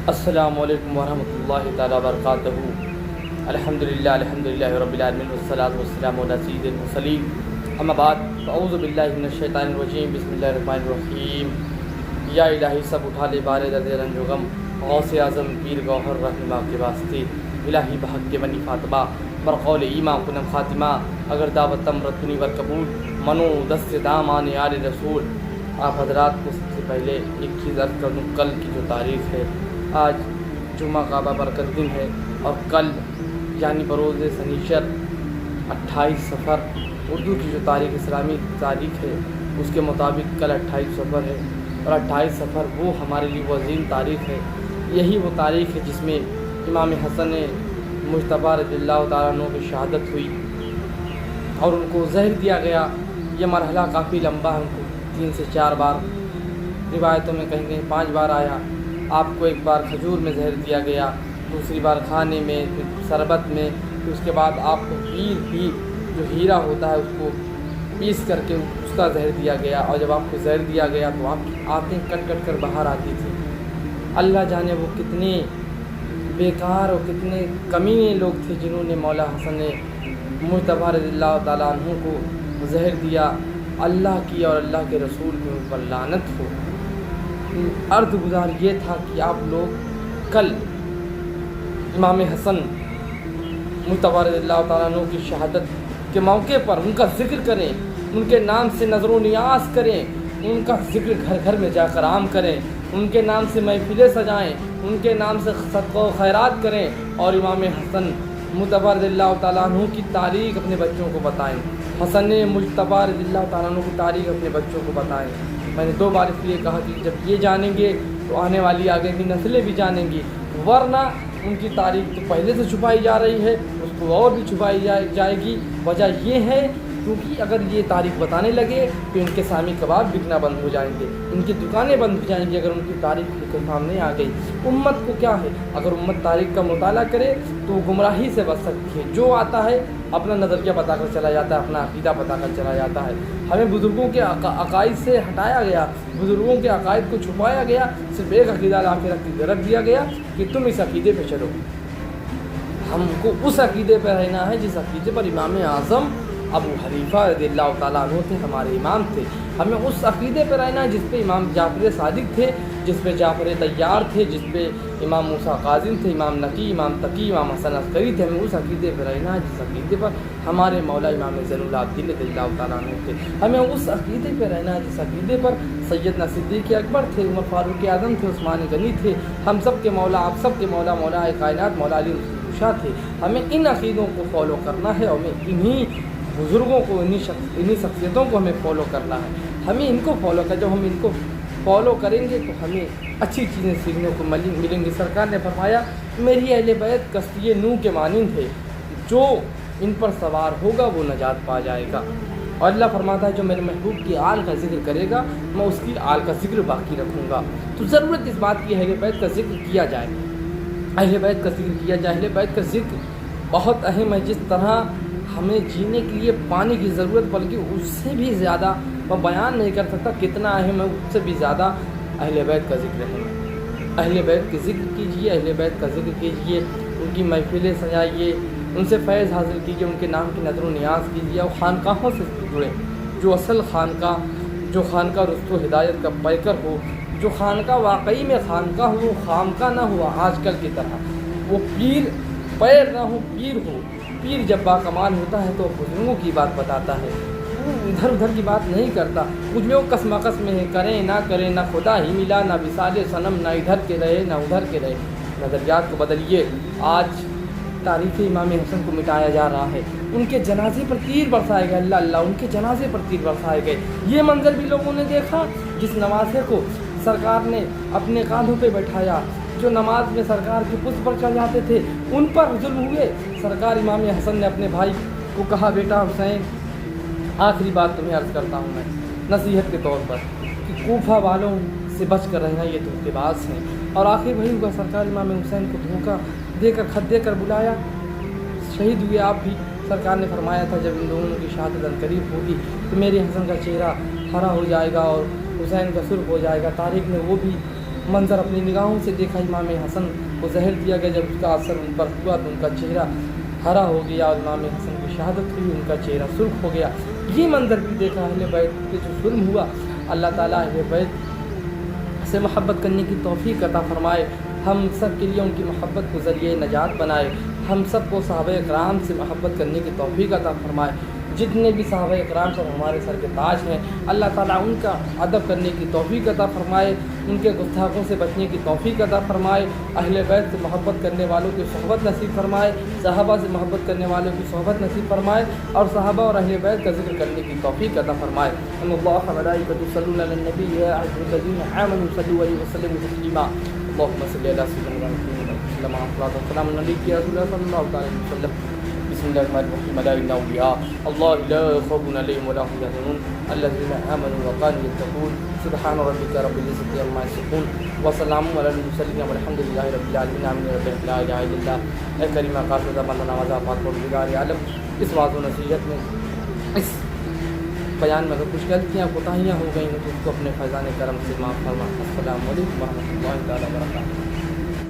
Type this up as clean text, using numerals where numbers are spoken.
السلام علیکم ورحمۃ اللہ تعالیٰ وبرکاتہ۔ الحمدللہ رب العالمین والصلاۃ والسلام علی سید المرسلین، اما بعد فاعوذ باللہ من الشیطان الرجیم، بسم اللہ الرحمن الرحیم۔ یا الہی سب اٹھا لے بارے درد رنج و غم، غوث اعظم پیر گوہر رہنما کے واسطے، الہی بحق کے بنی فاطمہ برقول ایمان کنم خاتمہ، اگر دعوت امرت کنی ور قبول، منو دست دامان آل رسول۔ آپ حضرات کو سب سے پہلے ایک چیز عرض کر دوں، کل کی جو تاریخ ہے، آج جمعہ کا بابرکت دن ہے، اور کل یعنی بروز سنیچر 28 صفر اردو کی جو تاریخ اسلامی تاریخ ہے اس کے مطابق کل 28 صفر ہے، اور 28 صفر وہ ہمارے لیے وہ عظیم تاریخ ہے۔ یہی وہ تاریخ ہے جس میں امام حسن مجتبیٰ رضی اللہ تعالیٰ عنہ کی شہادت ہوئی اور ان کو زہر دیا گیا۔ یہ مرحلہ کافی لمبا ہے، ان کو 3 سے 4 بار، روایتوں میں کہیں کہیں 5 بار آیا۔ آپ کو ایک بار کھجور میں زہر دیا گیا، دوسری بار کھانے میں، پھر شربت میں، پھر اس کے بعد آپ کو پیر جو ہیرا ہوتا ہے اس کو پیس کر کے اس کا زہر دیا گیا، اور جب آپ کو زہر دیا گیا تو آپ کی آنکھیں کٹ کٹ کر باہر آتی تھی۔ اللہ جانے وہ کتنے بیکار اور کتنے کمینے لوگ تھے جنہوں نے مولا حسن مجتبیٰ رضی اللہ تعالیٰ عنہ کو زہر دیا۔ اللہ کی اور اللہ کے رسول کے اوپر لعنت ہو۔ عرض گزار یہ تھا کہ آپ لوگ کل امام حسن مجتبیٰ رضی اللہ تعالیٰ عنہ کی شہادت کے موقع پر ان کا ذکر کریں، ان کے نام سے نظر و نیاز کریں، ان کا ذکر گھر گھر میں جا کر عام کریں، ان کے نام سے محفلیں سجائیں، ان کے نام سے صدقہ و خیرات کریں، اور امام حسن مجتبیٰ رضی اللہ تعالیٰ عنہ کی تاریخ اپنے بچوں کو بتائیں۔ حسن مجتبیٰ رضی اللہ تعالیٰ عنہ کی تاریخ اپنے بچوں کو بتائیں۔ میں نے 2 بار اس لیے کہا کہ جب یہ جانیں گے تو آنے والی آگے کی نسلیں بھی جانیں گی، ورنہ ان کی تاریخ تو پہلے سے چھپائی جا رہی ہے، اس کو اور بھی چھپائی جائے گی۔ وجہ یہ ہے کیونکہ اگر یہ تاریخ بتانے لگے تو ان کے سامی کباب بکنا بند ہو جائیں گے، ان کی دکانیں بند ہو جائیں گی اگر ان کی تاریخ کے سامنے آ گئی۔ امت کو کیا ہے، اگر امت تاریخ کا مطالعہ کرے تو گمراہی سے بچ سکتی ہے۔ جو آتا ہے اپنا نظریہ بتا کر چلا جاتا ہے، اپنا عقیدہ بتا کر چلا جاتا ہے۔ ہمیں بزرگوں کے عقائد سے ہٹایا گیا، بزرگوں کے عقائد کو چھپایا گیا، صرف ایک عقیدہ لا کے رکھ دیا گیا کہ تم اس عقیدے پہ چلو۔ ہم کو اس عقیدے پہ رہنا ہے جس عقیدے پر امام اعظم ابو حنیفہ رضی اللہ تعالیٰ عنہ تھے، ہمارے امام تھے۔ ہمیں اس عقیدے پہ رہنا ہے جس پہ امام جعفر صادق تھے، جس پہ جعفر طیار تھے، جس پہ امام موسیٰ کاظم تھے، امام نقی، امام تقی، امام حسن عسکری تھے۔ ہمیں اس عقیدے پہ رہنا ہے جس عقیدے پر ہمارے مولا امام زین العابدین رضی اللہ تعالیٰ عنہ تھے۔ ہمیں اس عقیدے پہ رہنا ہے جس عقیدے پر سیدنا صدیق اکبر تھے، عمر فاروق اعظم تھے، عثمان غنی تھے، ہم سب کے مولا، آپ سب کے مولا، مولا کائنات مولا علی شاہ تھے۔ ہمیں ان عقیدوں کو فالو کرنا ہے، اور ہمیں انہی بزرگوں کو، انہی شخصیتوں کو ہمیں فالو کرنا ہے۔ ہمیں ان کو فالو کر، جب ہم ان کو فالو کریں گے تو ہمیں اچھی چیزیں سیکھنے کو ملیں گی۔ سرکار نے فرمایا میری اہل بیت کشتی نوح کے مانند ہے، جو ان پر سوار ہوگا وہ نجات پا جائے گا۔ اور اللہ فرماتا ہے جو میرے محبوب کی آل کا ذکر کرے گا میں اس کی آل کا ذکر باقی رکھوں گا۔ تو ضرورت اس بات کی اہل بیت کا ذکر کیا جائے، اہل بیت کا ذکر کیا جائے۔ اہل بیت کا ذکر بہت اہم ہے، جس طرح ہمیں جینے کے لیے پانی کی ضرورت، بلکہ اس سے بھی زیادہ میں بیان نہیں کر سکتا کتنا اہم ہے، اس سے بھی زیادہ اہل بیت کا ذکر ہے۔ اہل بیت کے ذکر کیجئے، اہل بیت کا ذکر کیجئے، ان کی محفلیں سجائیے، ان سے فیض حاصل کیجئے، ان کے نام کی نظر و نیاز کیجئے، اور خانقاہوں سے جڑیں۔ جو اصل خانقاہ، جو خانقاہ رزق و ہدایت کا پیکر ہو، جو خانقاہ واقعی میں خانقاہ ہو، خامقاہ نہ ہوا آج کل کی طرح، وہ پیر پیر نہ ہو، پیر ہو۔ پیر جب باکمال ہوتا ہے تو بزرگوں کی بات بتاتا ہے، وہ ادھر ادھر کی بات نہیں کرتا۔ کچھ لوگ کسمکس میں ہیں، کریں نہ کریں، نہ خدا ہی ملا، نہ وصال صنم، نہ ادھر کے رہے نہ ادھر کے رہے۔ نظریات کو بدلیے۔ آج تاریخ امام حسن کو مٹایا جا رہا ہے، ان کے جنازے پر تیر برسائے گئے، اللہ اللہ، ان کے جنازے پر تیر برسائے گئے۔ یہ منظر بھی لوگوں نے دیکھا، جس نوازے کو سرکار نے اپنے کاندھوں پہ بٹھایا، جو نماز میں سرکار کے پشت پر چڑھ جاتے تھے، ان پر ظلم ہوئے۔ سرکار امام حسن نے اپنے بھائی کو کہا بیٹا حسین، آخری بات تمہیں عرض کرتا ہوں میں نصیحت کے طور پر، کہ کوفہ والوں سے بچ کر رہنا، یہ دھوکے باز ہیں۔ اور آخر وہی ہوا، سرکار امام حسین کو دھوکہ دے کر، خط دے کر بلایا، شہید ہوئے آپ بھی۔ سرکار نے فرمایا تھا جب ان دونوں کی شہادت قریب ہوگی تو میرے حسن کا چہرہ ہرا ہو جائے گا اور حسین کا سرخ ہو جائے گا۔ تاریخ میں وہ بھی منظر اپنی نگاہوں سے دیکھا، امام حسن کو زہر دیا گیا، جب اس کا اثر ان پر ہوا تو ان کا چہرہ ہرا ہو گیا، اور امام حسن کی شہادت ہوئی، ان کا چہرہ سرخ ہو گیا۔ یہ منظر بھی دیکھا اہل بیت کے جو ظلم ہوا۔ اللہ تعالیٰ اہل بیت سے محبت کرنے کی توفیق عطا فرمائے، ہم سب کے لیے ان کی محبت کو ذریعہ نجات بنائے، ہم سب کو صحابہ اکرام سے محبت کرنے کی توفیق عطا فرمائے۔ جتنے بھی صحابہ اکرام سب ہمارے سر کے تاج ہیں، اللہ تعالیٰ ان کا ادب کرنے کی توفیق عطا فرمائے، ان کے گستاخوں سے بچنے کی توفیق عطا فرمائے، اہل بیت سے محبت کرنے والوں کی صحبت نصیب فرمائے، صحابہ سے محبت کرنے والوں کی صحبت نصیب فرمائے، اور صحابہ اور اہل بیت کا ذکر کرنے کی توفیق عطا فرمائے۔ ان اللہ وملائکتہ یصلون علی النبی یا ایھا الذین آمنوا صلوا علیہ وسلموا تسلیما۔ اللهم صل على سيدنا محمد وسلم والسلام علیک یا رسول اللہ صلی اللہ علیہ وسلم۔ بسم اللہ الرحمن الرحیم، الا ان اولیاء اللہ لا خوف علیہم ولا هم يحزنون الذین آمنوا وكانوا يتقون سبحان ربک رب العزة عما یصفون وسلام علی المرسلین والحمد للہ رب العالمین آمین رب لا الہ الا اللہ۔ اے کریمہ قاصدہ مولانا وضع پاک پروردگار عالم، اس واعظ و نصیحت میں، اس بیان میں اگر کچھ غلطیاں کوتاہیاں ہو گئی ہیں تو اس کو اپنے فیضان کرم سے معاف فرما۔ السلام علیکم ورحمۃ اللہ تعالیٰ وبرکاتہ۔